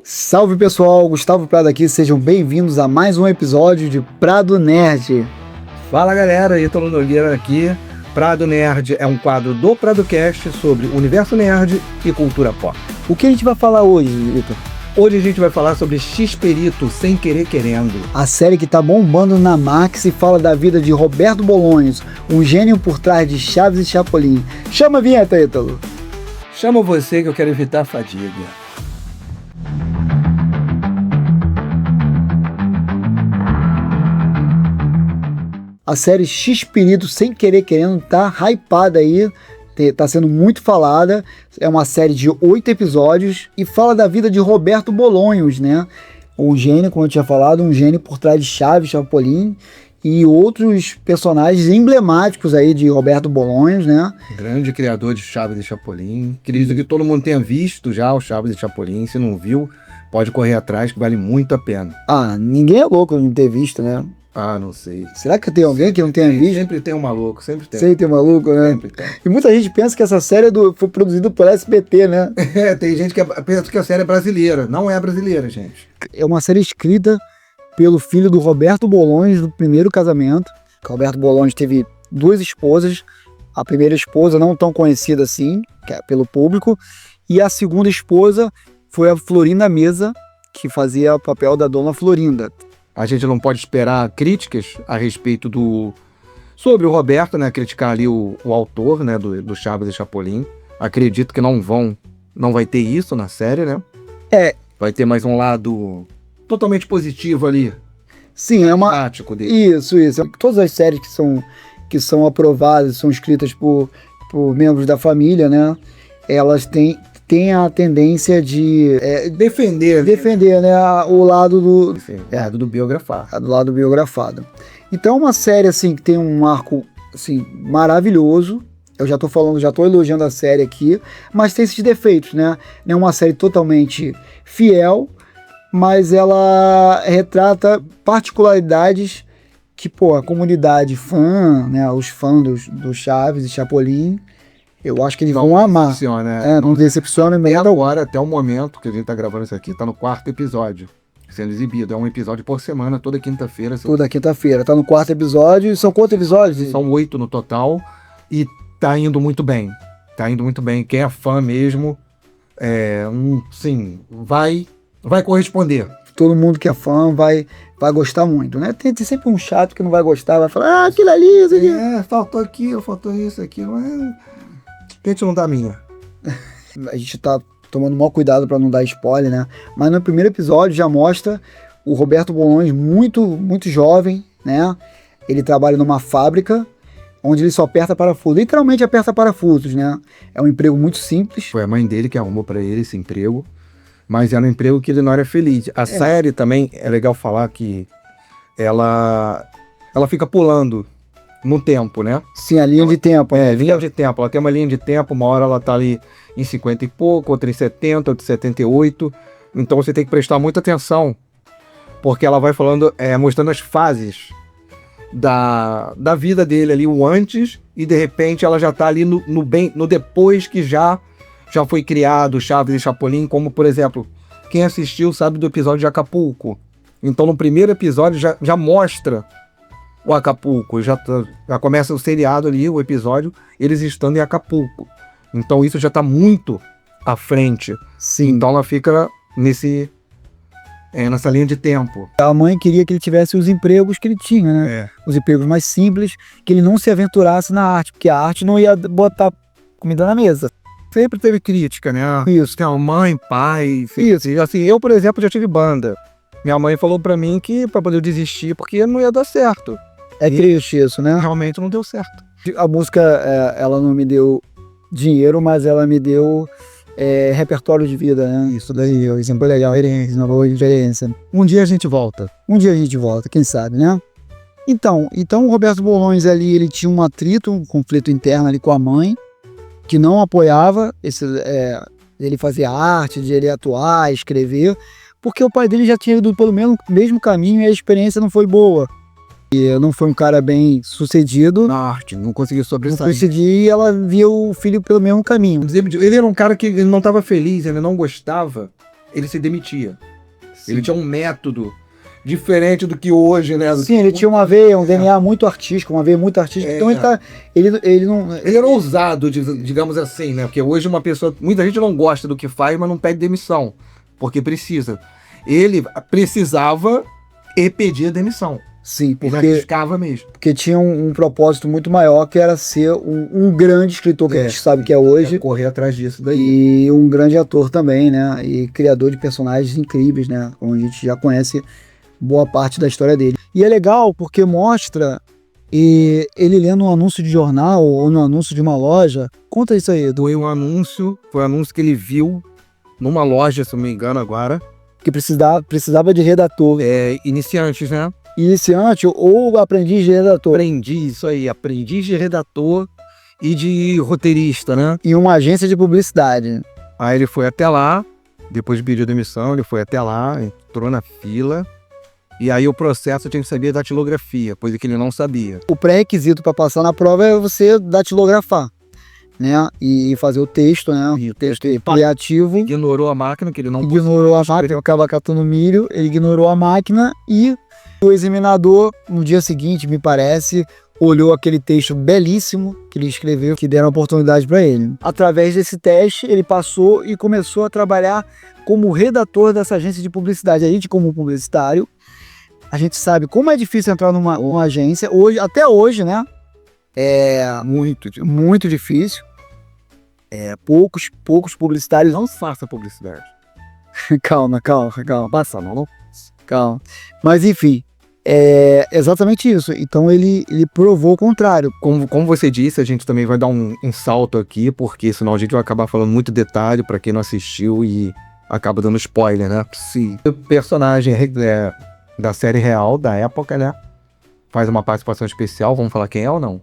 Salve pessoal, Gustavo Prado aqui, sejam bem-vindos a mais um episódio de Prado Nerd. Fala galera, Ítalo Nogueira aqui. Prado Nerd é um quadro do PradoCast sobre universo nerd e cultura pop. O que a gente vai falar hoje, Ítalo? Hoje a gente vai falar sobre X-Perito, Sem Querer Querendo. A série que tá bombando na Max e fala da vida de Roberto Bolanhos, um gênio por trás de Chaves e Chapolin. Chama a vinheta, Ítalo. Chama você que eu quero evitar a fadiga. A série X-Perito, Sem Querer Querendo, tá hypada aí, tá sendo muito falada. É uma série de 8 episódios e fala da vida de Roberto Bolanhos, né? Um gênio, como eu tinha falado, um gênio por trás de Chaves, Chapolin e outros personagens emblemáticos aí de Roberto Bolanhos, né? Grande criador de Chaves e Chapolin. Acredito que todo mundo tenha visto já o Chaves e Chapolin. Se não viu, pode correr atrás que vale muito a pena. Ah, ninguém é louco de não ter visto, né? Ah, não sei. Será que tem alguém que não tenha visto? Sempre tem um maluco, sempre tem. Sempre tem maluco, né? Sempre tem. E muita gente pensa que essa série foi produzida por SBT, né? Tem gente que pensa que a série é brasileira. Não é brasileira, gente. É uma série escrita pelo filho do Roberto Bolanhos, do primeiro casamento. O Roberto Bolanhos teve 2 esposas. A primeira esposa não tão conhecida assim, que é pelo público. E a segunda esposa foi a Florinda Mesa, que fazia o papel da Dona Florinda. A gente não pode esperar críticas a respeito sobre o Roberto, né? Criticar ali o autor, né? Do Chaves e Chapolin. Acredito que não vai ter isso na série, né? Vai ter mais um lado totalmente positivo ali. Sim, é uma... Prático dele. Isso. Todas as séries que são aprovadas, são escritas por membros da família, né? Elas têm a tendência de defender, né, o lado do biografado. Do lado biografado. Então é uma série assim que tem um arco assim maravilhoso. Eu já tô elogiando a série aqui, mas tem esses defeitos, né? Não é uma série totalmente fiel, mas ela retrata particularidades que, a comunidade fã, né, os fãs do Chaves e Chapolin, eu acho que eles vão amar. Não decepciona mesmo. Agora, até o momento que a gente tá gravando isso aqui, tá no 4º episódio sendo exibido. É um episódio por semana, toda quinta-feira. Toda quinta-feira. Tá no 4º episódio. São quantos episódios? São 8 no total. E tá indo muito bem. Quem é fã mesmo, sim, vai corresponder. Todo mundo que é fã vai gostar muito, né? Tem sempre um chato que não vai gostar, vai falar, aquilo ali, isso aqui. Faltou aquilo, faltou isso, aquilo. A gente não dá minha. A gente tá tomando o maior cuidado para não dar spoiler, né? Mas no primeiro episódio já mostra o Roberto Bolanhos muito, muito jovem, né? Ele trabalha numa fábrica onde ele só aperta parafusos, literalmente aperta parafusos, né? É um emprego muito simples. Foi a mãe dele que arrumou para ele esse emprego, mas era um emprego que ele não era feliz. A série também, é legal falar que ela fica pulando no tempo, né? Sim, a linha de tempo. Linha de tempo. Ela tem uma linha de tempo, uma hora ela tá ali em 50 e pouco, outra em 70, outra em 78. Então você tem que prestar muita atenção, porque ela vai falando, mostrando as fases da vida dele ali, o antes, e de repente ela já tá ali no depois que já foi criado Chaves e Chapolin, como por exemplo, quem assistiu sabe do episódio de Acapulco. Então no primeiro episódio já mostra o Acapulco, já começa o seriado ali, o episódio, eles estando em Acapulco. Então isso já está muito à frente. Sim. Então ela fica nessa linha de tempo. A mãe queria que ele tivesse os empregos que ele tinha, né? Os empregos mais simples, que ele não se aventurasse na arte, porque a arte não ia botar comida na mesa. Sempre teve crítica, né? Isso. Tem a mãe, pai... Isso. Assim, eu, por exemplo, já tive banda. Minha mãe falou pra mim que pra poder desistir, porque não ia dar certo. É triste isso, né? Realmente não deu certo. A música, ela não me deu dinheiro, mas ela me deu repertório de vida, né? Isso daí, o exemplo é legal, uma boa diferença. Um dia a gente volta, quem sabe, né? Então o Roberto Bolanhos ali, ele tinha um atrito, um conflito interno ali com a mãe, que não apoiava ele fazer arte, de ele atuar, escrever, porque o pai dele já tinha ido pelo mesmo caminho e a experiência não foi boa. E não foi um cara bem sucedido na arte, não conseguiu sobressair. E ela via o filho pelo mesmo caminho. Ele era um cara que ele não estava feliz, ele não gostava ele se demitia. Sim. Ele tinha um método diferente do que hoje, né? Sim, ele tinha uma veia, um DNA muito artístico, uma veia muito artística. Então ele não... Ele era ousado, digamos assim, né? Porque hoje muita gente não gosta do que faz, mas não pede demissão, porque precisa. Ele precisava e pedia demissão. Sim, porque ele arriscava mesmo. Porque tinha um propósito muito maior, que era ser um grande escritor, que a gente sabe que é hoje. Correr atrás disso daí. E um grande ator também, né? E criador de personagens incríveis, né? Como a gente já conhece boa parte da história dele. E é legal porque mostra ele lendo um anúncio de jornal ou no anúncio de uma loja. Conta isso aí, Edu. Foi um anúncio que ele viu numa loja, se não me engano agora. Que precisava de redator. Iniciantes, né? Iniciante ou aprendiz de redator. Aprendiz de redator e de roteirista, né? Em uma agência de publicidade. Aí ele foi até lá, depois de pedir demissão, ele foi até lá, entrou na fila. E aí o processo tinha que saber datilografia, coisa que ele não sabia. O pré-requisito para passar na prova é você datilografar, né? E fazer o texto, né? O texto criativo. Ignorou a máquina, que ele não ignorou a máquina, acaba catando milho, ele ignorou a máquina e o examinador, no dia seguinte, me parece, olhou aquele texto belíssimo que ele escreveu, que deram oportunidade para ele. Através desse teste, ele passou e começou a trabalhar como redator dessa agência de publicidade. A gente, como publicitário, a gente sabe como é difícil entrar numa agência, até hoje, né? É muito difícil. Poucos publicitários... Não faça publicidade. Calma. Passa, não. Calma. Mas, enfim, é exatamente isso. Então, ele provou o contrário. Como você disse, a gente também vai dar um salto aqui, porque senão a gente vai acabar falando muito detalhe para quem não assistiu e acaba dando spoiler, né? Sim. O personagem da série real, da época, né? Faz uma participação especial. Vamos falar quem é ou não?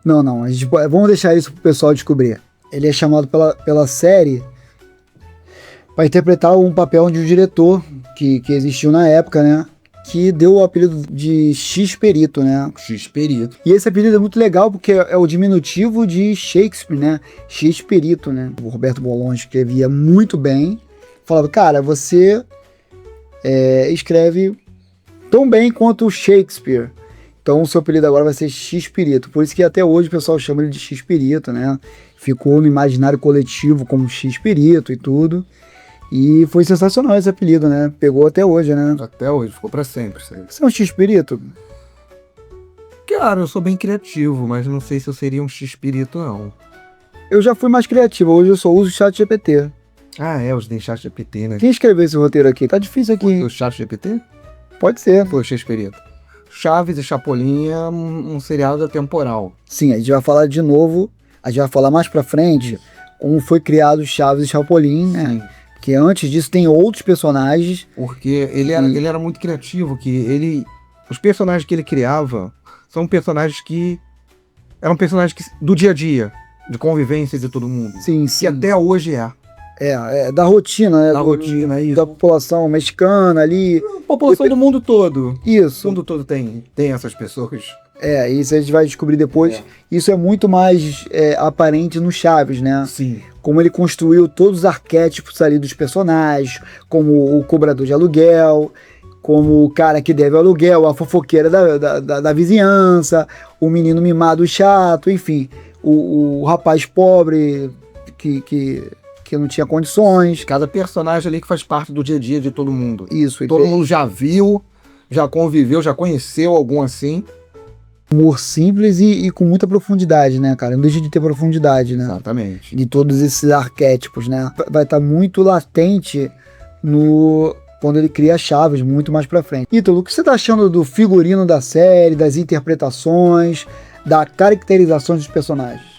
Não. Vamos deixar isso pro pessoal descobrir. Ele é chamado pela série para interpretar um papel de um diretor que existiu na época, né? Que deu o apelido de X-Perito, né? X-Perito. E esse apelido é muito legal porque é o diminutivo de Shakespeare, né? X-Perito, né? O Roberto Bolaño escrevia muito bem. Falava, cara, você escreve tão bem quanto o Shakespeare. Então o seu apelido agora vai ser X-Perito. Por isso que até hoje o pessoal chama ele de X-Perito, né? Ficou no imaginário coletivo como X-Perito e tudo. E foi sensacional esse apelido, né? Pegou até hoje, né? Até hoje, ficou pra sempre. Você é um X-Perito? Cara, eu sou bem criativo, mas não sei se eu seria um X-Perito, não. Eu já fui mais criativo, hoje eu só uso o ChatGPT. Os de ChatGPT, né? Quem escreveu esse roteiro aqui? Tá difícil aqui. O ChatGPT? Pode ser. Foi o X-Perito. Chaves e Chapolin é um seriado atemporal. Sim, a gente vai falar de novo, a gente vai falar mais pra frente como foi criado Chaves e Chapolin, né? Sim. Porque antes disso tem outros personagens. Porque ele era muito criativo, os personagens que ele criava são personagens que eram personagens do dia a dia, de convivência de todo mundo. Sim. Que até hoje da rotina, né? Da rotina, isso. Da população mexicana ali. População do mundo todo. Isso. O mundo todo tem essas pessoas. Isso a gente vai descobrir depois. Isso é muito mais aparente no Chaves, né? Sim. Como ele construiu todos os arquétipos ali dos personagens, como o cobrador de aluguel, como o cara que deve aluguel, a fofoqueira da vizinhança, o menino mimado chato, enfim, o rapaz pobre que não tinha condições. Cada personagem ali que faz parte do dia a dia de todo mundo. Isso. Todo mundo já viu, já conviveu, já conheceu algum assim. Humor simples e com muita profundidade, né, cara? Não deixa de ter profundidade, né? Exatamente. De todos esses arquétipos, né? Vai estar muito latente quando ele cria Chaves, muito mais pra frente. Ítalo, o que você tá achando do figurino da série, das interpretações, da caracterização dos personagens?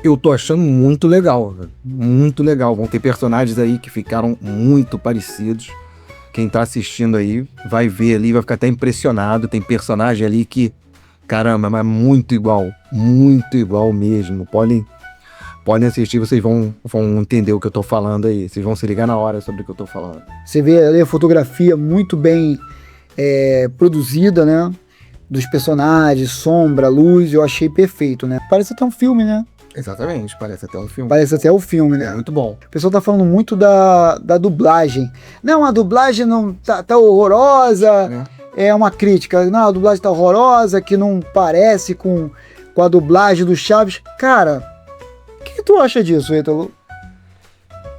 Eu tô achando muito legal, velho. Muito legal. Vão ter personagens aí que ficaram muito parecidos. Quem tá assistindo aí vai ver ali, vai ficar até impressionado. Tem personagem ali que, caramba, mas muito igual mesmo. Podem assistir, vocês vão entender o que eu tô falando aí. Vocês vão se ligar na hora sobre o que eu tô falando. Você vê ali a fotografia muito bem produzida, né? Dos personagens, sombra, luz, eu achei perfeito, né? Parece até um filme, né? Exatamente, parece até um filme. Parece até o filme, né? É muito bom. O pessoal tá falando muito da dublagem. Não, a dublagem não tá horrorosa. É uma crítica. Não, a dublagem tá horrorosa, que não parece com a dublagem do Chaves. Cara, o que tu acha disso, Ítalo?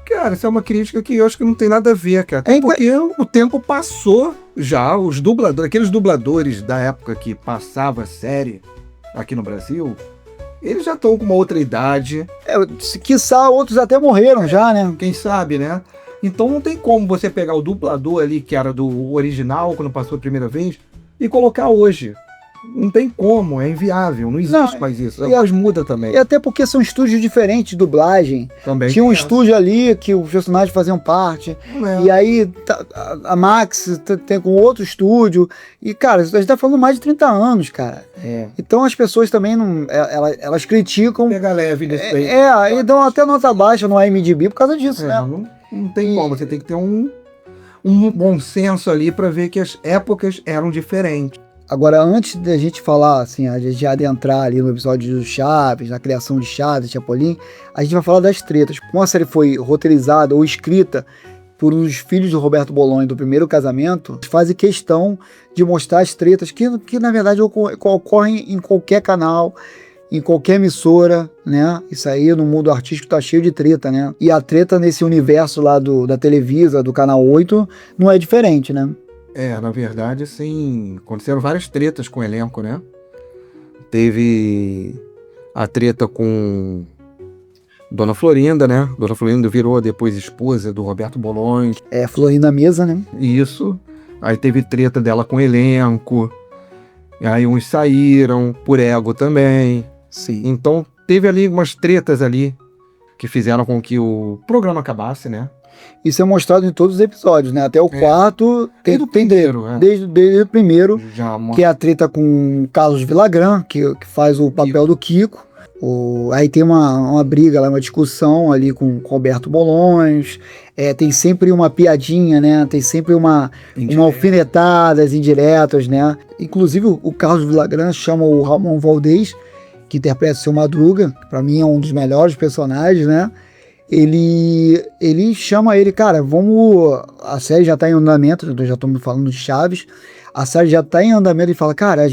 Cara, isso é uma crítica que eu acho que não tem nada a ver, cara. Até porque o tempo passou já, os dubladores, aqueles dubladores da época que passava a série aqui no Brasil, eles já estão com uma outra idade. Quiçá outros até morreram já, né? Quem sabe, né? Então não tem como você pegar o dublador ali, que era do original, quando passou a primeira vez, e colocar hoje. Não tem como, é inviável, não existe mais isso. Mas muda também. E até porque são estúdios diferentes de dublagem. Também tinha um estúdio ali que os personagens faziam parte. E aí a Max tem com outro estúdio. E, cara, a gente tá falando mais de 30 anos, cara. Então as pessoas também não. Elas criticam. Pega leve nesse aí. E dão até nota baixa no IMDb por causa disso, né? Não tem como, você tem que ter um bom senso ali pra ver que as épocas eram diferentes. Agora, antes da gente falar, assim, a gente adentrar ali no episódio do Chaves, na criação de Chaves, Chapolin, a gente vai falar das tretas. Como a série foi roteirizada ou escrita por um dos filhos do Roberto Bolonha do primeiro casamento, fazem questão de mostrar as tretas que na verdade ocorrem em qualquer canal, em qualquer emissora, né? Isso aí no mundo artístico tá cheio de treta, né? E a treta nesse universo lá da Televisa, do Canal 8, não é diferente, né? Na verdade, assim, aconteceram várias tretas com o elenco, né? Teve a treta com Dona Florinda, né? Dona Florinda virou depois esposa do Roberto Bolonha. Florinda Mesa, né? Isso. Aí teve treta dela com o elenco. E aí uns saíram, por ego também. Sim. Então teve ali umas tretas ali que fizeram com que o programa acabasse, né? Isso é mostrado em todos os episódios, né? Até o quarto tem desde o primeiro, que é a treta com o Carlos Villagrán, que faz o papel do Kiko. Aí tem uma briga lá, uma discussão ali com o Roberto Bolonhos. Tem sempre uma piadinha, né? Tem sempre uma alfinetadas indiretas, né? Inclusive o Carlos Villagrán chama o Ramon Valdez, que interpreta o Seu Madruga, que pra mim é um dos melhores personagens, né? Ele chama ele, cara, a série já tá em andamento, eu já tô me falando de Chaves, a série já tá em andamento e fala, cara,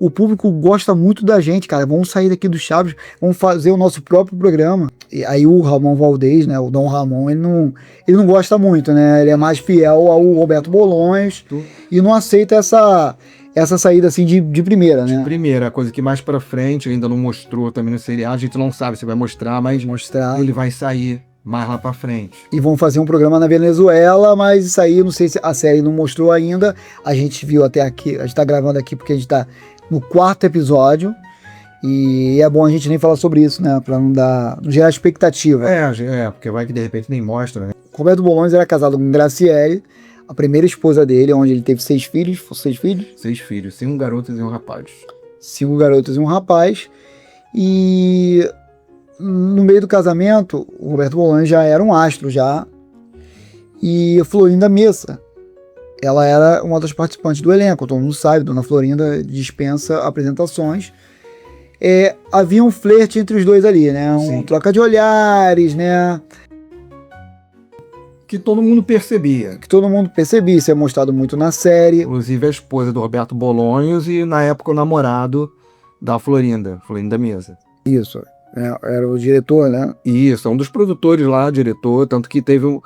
o público gosta muito da gente, cara, vamos sair daqui do Chaves, vamos fazer o nosso próprio programa. E aí o Ramon Valdez, né, o Dom Ramon, ele não gosta muito, né, ele é mais fiel ao Roberto Bolonhos e não aceita essa saída assim de primeira, né? De primeira, a coisa que mais pra frente ainda não mostrou também no seriado, a gente não sabe se vai mostrar, mas ele vai sair mais lá pra frente. E vão fazer um programa na Venezuela, mas isso aí, não sei se a série não mostrou ainda, a gente viu até aqui, a gente tá gravando aqui porque a gente tá no 4º episódio, e é bom a gente nem falar sobre isso, né, pra não gerar expectativa. Porque vai que de repente nem mostra, né? Roberto Bolonhos era casado com Graciele, a primeira esposa dele, onde ele teve 6 filhos. 6 filhos? 6 filhos, 5 garotas e um rapaz. 5 garotas e um rapaz. E no meio do casamento, o Roberto Bolonha já era um astro já. E a Florinda Mesa, ela era uma das participantes do elenco. Todo mundo sabe, Dona Florinda dispensa apresentações. Havia um flerte entre os dois ali, né? Troca de olhares, né? Que todo mundo percebia. Isso é mostrado muito na série. Inclusive a esposa do Roberto Bolonhos e, na época, o namorado da Florinda Mesa. Isso, era o diretor, né? Isso, um dos produtores lá, diretor, tanto que teve um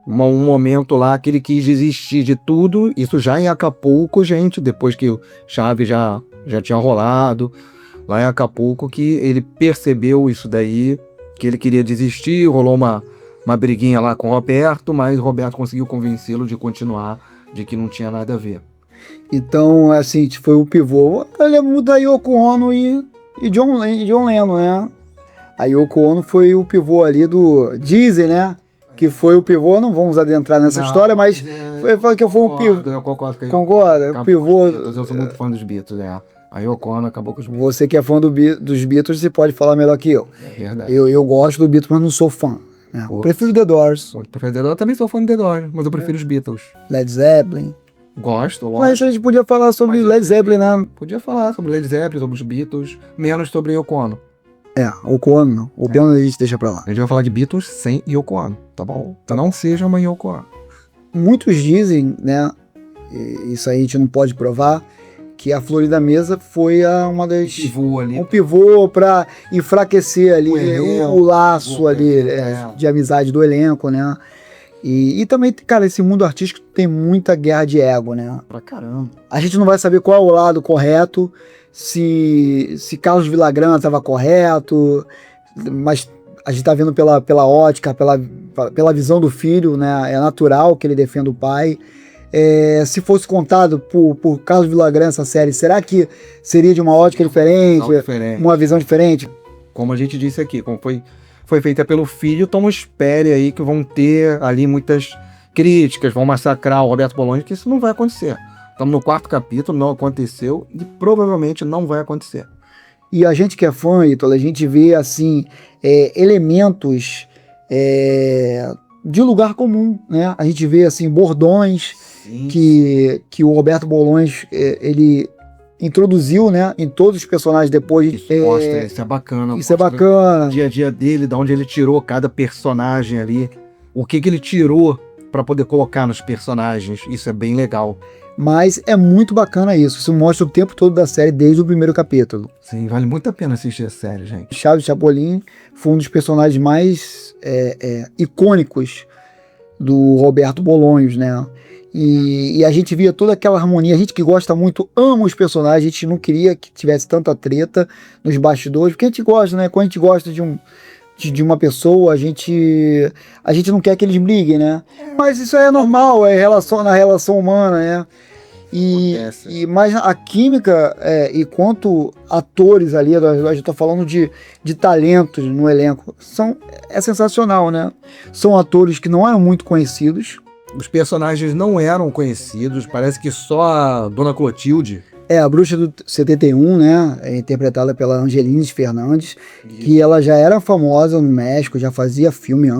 momento lá que ele quis desistir de tudo, isso já em Acapulco, gente, depois que o Chaves já tinha rolado, lá em Acapulco, que ele percebeu isso daí, que ele queria desistir, rolou uma briguinha lá com o Roberto, mas o Roberto conseguiu convencê-lo de continuar, de que não tinha nada a ver. Então, assim, foi o pivô. Ele muda Yoko Ono e John Lennon, né? A Yoko Ono foi o pivô ali do Dizzy, né? Que foi o pivô, não vamos adentrar nessa história, mas foi que foi o pivô. Eu concordo com ele. Concorda? O pivô. Eu sou muito fã dos Beatles, né? A Yoko Ono acabou com os Beatles. Você que é fã dos Beatles, você pode falar melhor que eu. É verdade. Eu gosto do Beatles, mas não sou fã. Eu prefiro The Doors. Eu também sou fã de The Doors, mas eu prefiro os Beatles. Led Zeppelin. Gosto, lógico. Mas a gente podia falar sobre Led Zeppelin, né? Podia falar sobre Led Zeppelin, sobre os Beatles, menos sobre Yoko Ono. Yoko Ono não. O piano a gente deixa pra lá. A gente vai falar de Beatles sem Yoko Ono, tá bom? Não seja uma Yoko Ono. Muitos dizem, né, e isso aí a gente não pode provar, que a Florida Mesa foi uma das... Um pivô para enfraquecer ali o laço ali de amizade do elenco, né? E também, cara, esse mundo artístico tem muita guerra de ego, né? Pra caramba. A gente não vai saber qual é o lado correto, se Carlos Villagrán estava correto, mas a gente tá vendo pela ótica, pela visão do filho, né? É natural que ele defenda o pai. Se fosse contado por Carlos Villagrán essa série, será que seria de uma ótica diferente, uma visão diferente? Como a gente disse aqui, como foi feita pelo filho, então espere aí que vão ter ali muitas críticas, vão massacrar o Roberto Bolaños, que isso não vai acontecer. Estamos no 4º capítulo, não aconteceu e provavelmente não vai acontecer. E a gente que é fã, Ítalo, a gente vê assim elementos de lugar comum, né? A gente vê assim bordões que o Roberto Bolaños ele introduziu, né, em todos os personagens depois. Isso mostra, isso é bacana. Isso é bacana. O dia a dia dele, de onde ele tirou cada personagem ali, o que ele tirou para poder colocar nos personagens, isso é bem legal. Mas é muito bacana isso mostra o tempo todo da série, desde o primeiro capítulo. Sim, vale muito a pena assistir a série, gente. Chaves Chapolin foi um dos personagens mais icônicos do Roberto Bolaños, né? E a gente via toda aquela harmonia. A gente que gosta muito, ama os personagens. A gente não queria que tivesse tanta treta nos bastidores, porque a gente gosta, né? Quando a gente gosta de uma pessoa, a gente não quer que eles briguem, né? Mas isso é normal, na relação humana, né? Mas a química, e quanto atores ali, a gente tá falando de talentos no elenco, é sensacional, né? São atores que não eram muito conhecidos. Os personagens não eram conhecidos, parece que só a Dona Clotilde. A Bruxa do 71, né? É interpretada pela Angelines Fernandes, que ela já era famosa no México, já fazia filme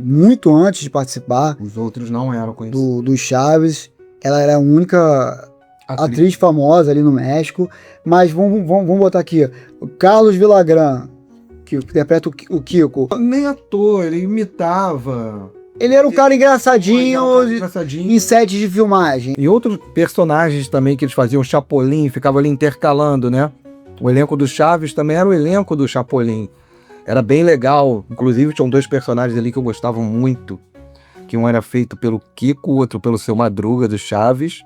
muito antes de participar. Os outros não eram conhecidos. Do Chaves. Ela era a única atriz famosa ali no México. Mas vamos botar aqui, o Carlos Villagrán, que interpreta o Kiko. Nem ator, ele imitava. Ele era um cara engraçadinho em sets de filmagem. E outros personagens também que eles faziam, Chapolin, ficava ali intercalando, né? O elenco do Chaves também era o elenco do Chapolin. Era bem legal. Inclusive, tinham 2 personagens ali que eu gostava muito. Que um era feito pelo Kiko, o outro pelo Seu Madruga, do Chaves.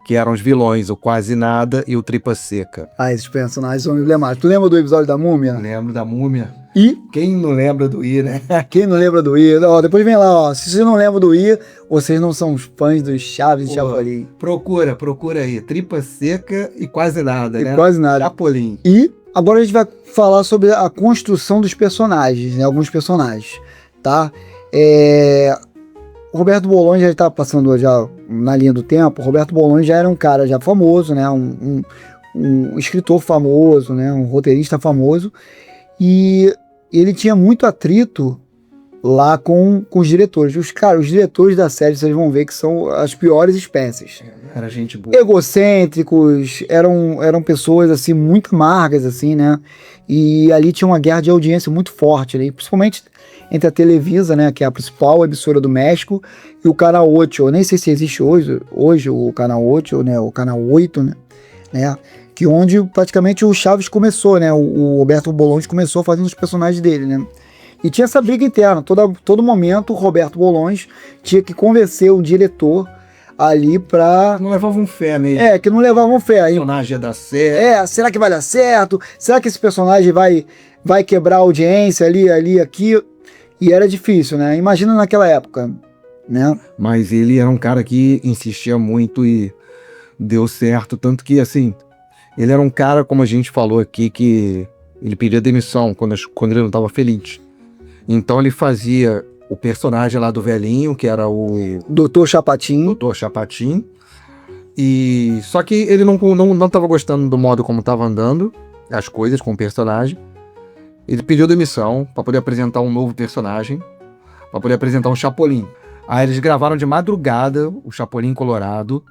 Que eram os vilões, o Quase Nada e o Tripa Seca. Esses personagens são emblemáticos. Tu lembra do episódio da Múmia? Lembro da Múmia. E? Quem não lembra do I, né? Quem não lembra do I? Depois vem lá, se você não lembra do I, vocês não são os fãs dos Chaves e Chapolin. Procura aí. Tripa Seca e Quase Nada, né? Quase Nada. Chapolin. E agora a gente vai falar sobre a construção dos personagens, né? Alguns personagens, tá? O Roberto Bolaños já está passando já na linha do tempo. O Roberto Bolaños já era um cara já famoso, né? Um escritor famoso, né? Um roteirista famoso. E ele tinha muito atrito lá com os diretores. Os diretores da série, vocês vão ver que são as piores espécies. Era gente boa. Egocêntricos, eram pessoas assim muito amargas, assim, né? E ali tinha uma guerra de audiência muito forte ali, principalmente entre a Televisa, né, que é a principal emissora do México, e o Canal 8. Eu nem sei se existe hoje o Canal 8, né, o Canal 8, né, que onde praticamente o Chaves começou, né, o Roberto Bolaños começou fazendo os personagens dele, né. E tinha essa briga interna, todo momento o Roberto Bolaños tinha que convencer o diretor ali pra... Não levavam fé nele. Que não levavam fé. O personagem ia dar certo. Será que vai dar certo? Será que esse personagem vai quebrar a audiência ali, aqui? E era difícil, né? Imagina naquela época, né? Mas ele era um cara que insistia muito e deu certo. Tanto que, assim, ele era um cara, como a gente falou aqui, que ele pedia demissão quando ele não estava feliz. Então ele fazia o personagem lá do velhinho, que era o... Dr. Chapatin. Dr. Chapatin. E só que ele não estava gostando do modo como estava andando as coisas com o personagem. Ele pediu demissão para poder apresentar um novo personagem, para poder apresentar um Chapolin. Aí eles gravaram de madrugada o Chapolin Colorado,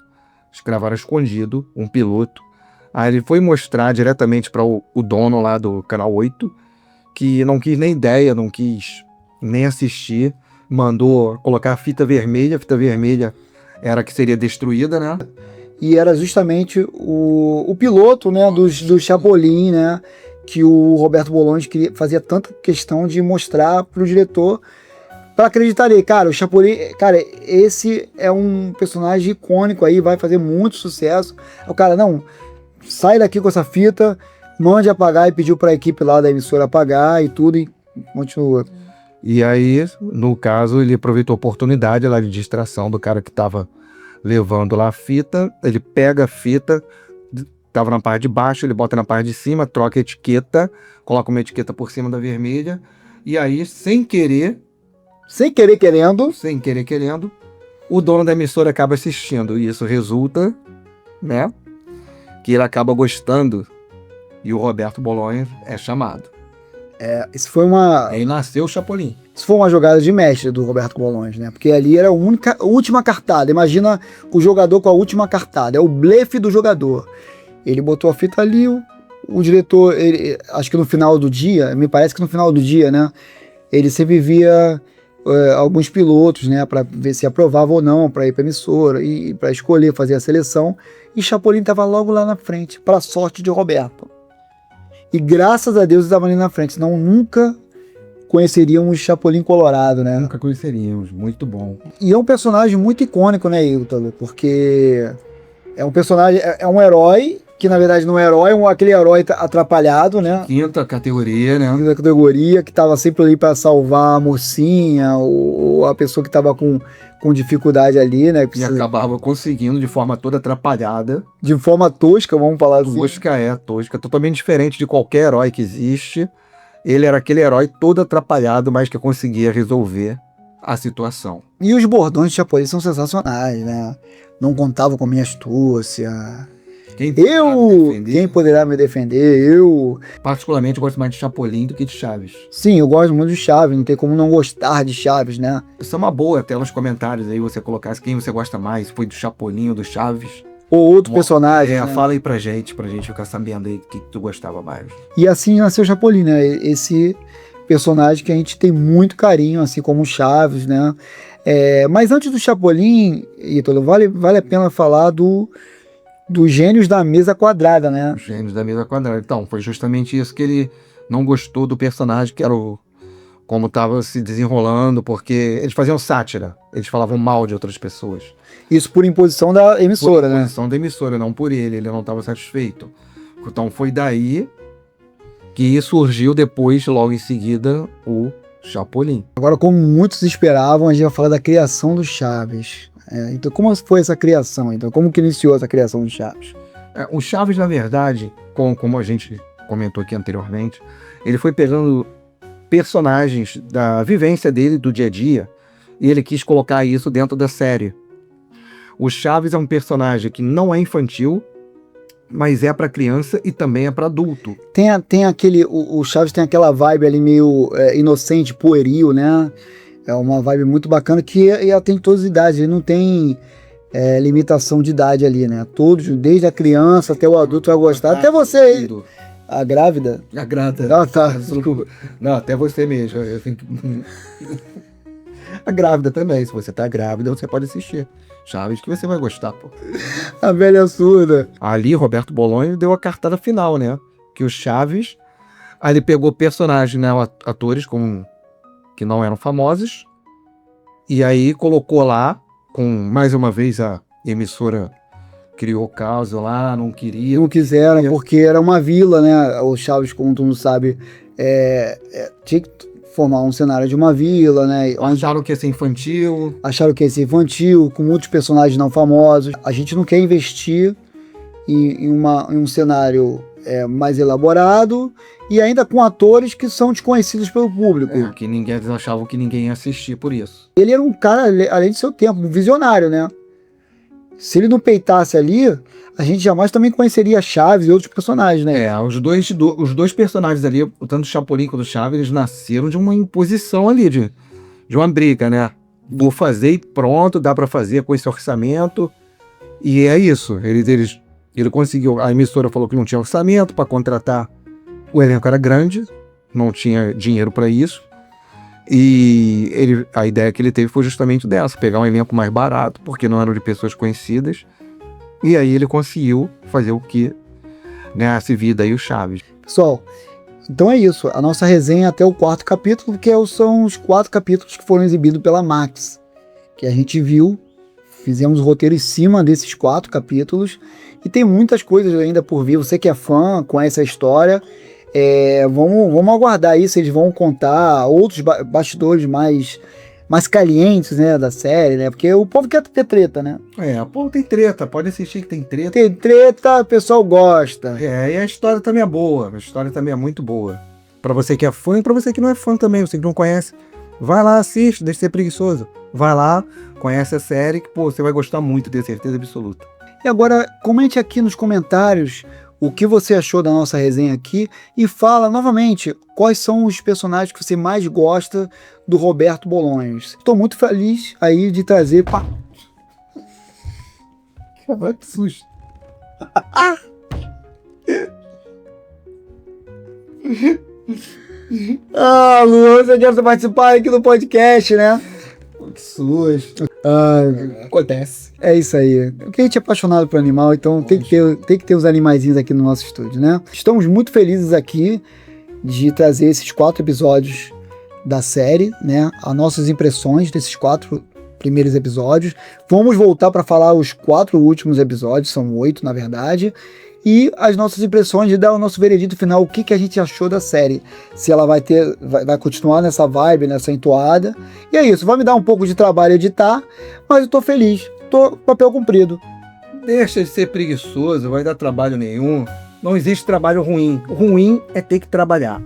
eles gravaram escondido, um piloto. Aí ele foi mostrar diretamente para o dono lá do Canal 8, que não quis nem ideia, não quis nem assistir, mandou colocar a fita vermelha era a que seria destruída, né? E era justamente o piloto, né, do Chapolin, né, que o Roberto Bolaños fazia tanta questão de mostrar pro diretor para acreditar nele. Cara, o Chapolin, cara, esse é um personagem icônico aí, vai fazer muito sucesso. O cara, não, sai daqui com essa fita, mande apagar, e pediu para a equipe lá da emissora apagar e tudo, e continua. E aí, no caso, ele aproveitou a oportunidade lá de distração do cara que estava levando lá a fita, ele pega a fita, tava na parte de baixo, ele bota na parte de cima, troca a etiqueta, coloca uma etiqueta por cima da vermelha, e aí, sem querer querendo, o dono da emissora acaba assistindo, e isso resulta, né, que ele acaba gostando, e o Roberto Bolaños é chamado. Isso foi uma... Aí nasceu o Chapolin. Isso foi uma jogada de mestre do Roberto Bolaños, né? Porque ali era a última cartada. Imagina o jogador com a última cartada. É o blefe do jogador. Ele botou a fita ali, o diretor, acho que no final do dia, me parece que no final do dia, né? Ele sempre via alguns pilotos, né? Para ver se aprovava ou não, para ir para emissora e para escolher, fazer a seleção. E Chapolin estava logo lá na frente, para sorte de Roberto. E graças a Deus estava ali na frente, senão nunca conheceríamos Chapolin Colorado, né? Nunca conheceríamos, muito bom. E é um personagem muito icônico, né, Ítalo? Porque é um personagem, é um herói, que na verdade não é herói, aquele herói atrapalhado, né? Quinta categoria, né? Quinta categoria, que estava sempre ali para salvar a mocinha, ou a pessoa que estava com dificuldade ali, né? E acabava conseguindo de forma toda atrapalhada. De forma tosca, vamos falar assim. Tosca, totalmente diferente de qualquer herói que existe. Ele era aquele herói todo atrapalhado, mas que conseguia resolver a situação. E os bordões de Chapolin são sensacionais, né? Não contavam com minha astúcia. Quem poderá me defender? Eu... Particularmente, gosto mais de Chapolin do que de Chaves. Sim, eu gosto muito de Chaves, não tem como não gostar de Chaves, né? Isso é uma boa, até nos comentários aí você colocasse quem você gosta mais, foi do Chapolin ou do Chaves. Ou outro personagem, né? Fala aí pra gente ficar sabendo aí o que tu gostava mais. E assim nasceu o Chapolin, né? Esse personagem que a gente tem muito carinho, assim como o Chaves, né? Mas antes do Chapolin, Ítalo, vale a pena falar dos gênios da mesa quadrada, né? Os gênios da mesa quadrada. Então, foi justamente isso que ele não gostou do personagem, que era como estava se desenrolando, porque eles faziam sátira, eles falavam mal de outras pessoas. Isso por imposição da emissora, né? Por imposição da emissora, não por ele não estava satisfeito. Então foi daí que surgiu depois, logo em seguida, o Chapolin. Agora, como muitos esperavam, a gente vai falar da criação do Chaves. Então, como foi essa criação? Então, como que iniciou essa criação do Chaves? O Chaves, na verdade, como a gente comentou aqui anteriormente, ele foi pegando personagens da vivência dele, do dia a dia, e ele quis colocar isso dentro da série. O Chaves é um personagem que não é infantil, mas é para criança e também é para adulto. Tem aquele... O Chaves tem aquela vibe ali meio inocente, pueril, né? É uma vibe muito bacana que atende todas as idades. Ele não tem limitação de idade ali, né? Todos, desde a criança até o adulto vai gostar. Até você aí. A grávida? A grávida. Ah, tá. Não, até você mesmo. A grávida também. Se você tá grávida, você pode assistir Chaves, que você vai gostar, pô. A velha surda. Ali, Roberto Bolaños deu a cartada final, né? Que o Chaves... Aí ele pegou personagens, né? Atores que não eram famosos. E aí colocou lá, mais uma vez a emissora criou o caos lá, não queria. Não quiseram, porque era uma vila, né? O Chaves, como tu não sabe, tinha que formar um cenário de uma vila, né? Acharam que ia ser infantil. Com muitos personagens não famosos. A gente não quer investir em um cenário mais elaborado e ainda com atores que são desconhecidos pelo público. Eles achavam que ninguém ia assistir por isso. Ele era um cara, além de seu tempo, um visionário, né? Se ele não peitasse ali, a gente jamais também conheceria Chaves e outros personagens, né? Os dois personagens ali, tanto o Chapolin quanto o Chaves, eles nasceram de uma imposição ali, de uma briga, né? Vou fazer e pronto, dá pra fazer com esse orçamento. E é isso. Ele conseguiu, a emissora falou que não tinha orçamento pra contratar, o elenco era grande, não tinha dinheiro para isso. E a ideia que ele teve foi justamente dessa, pegar um elenco mais barato, porque não eram de pessoas conhecidas. E aí ele conseguiu fazer o que ganhasse vida aí o Chaves. Pessoal, então é isso. A nossa resenha até o 4º capítulo, que são os 4 capítulos que foram exibidos pela Max, que a gente viu. Fizemos o roteiro em cima desses 4 capítulos. E tem muitas coisas ainda por vir. Você que é fã, conhece a história. Vamos aguardar aí se eles vão contar outros bastidores mais calientes, né, da série, né? Porque o povo quer ter treta, né? O povo tem treta. Pode assistir que tem treta. Tem treta, o pessoal gosta. E a história também é boa. A história também é muito boa. Pra você que é fã e pra você que não é fã também, você que não conhece. Vai lá, assiste, deixa de ser preguiçoso. Vai lá, conhece a série que, você vai gostar muito, tenho certeza absoluta. E agora, comente aqui nos comentários o que você achou da nossa resenha aqui e fala novamente quais são os personagens que você mais gosta do Roberto Bolanhos. Estou muito feliz aí de trazer... Caramba, que susto. Luan, você quer participar aqui do podcast, né? Que susto. Acontece. É isso aí. Porque a gente é apaixonado por animal, então tem que ter os animaizinhos aqui no nosso estúdio, né? Estamos muito felizes aqui de trazer esses 4 episódios da série, né? As nossas impressões desses 4 primeiros episódios. Vamos voltar para falar os 4 últimos episódios, são 8 na verdade. E as nossas impressões de dar o nosso veredito final, o que a gente achou da série. Se ela vai continuar nessa vibe, nessa entoada. E é isso, vai me dar um pouco de trabalho editar, mas eu tô feliz, papel cumprido. Deixa de ser preguiçoso, vai dar trabalho nenhum. Não existe trabalho ruim. O ruim é ter que trabalhar.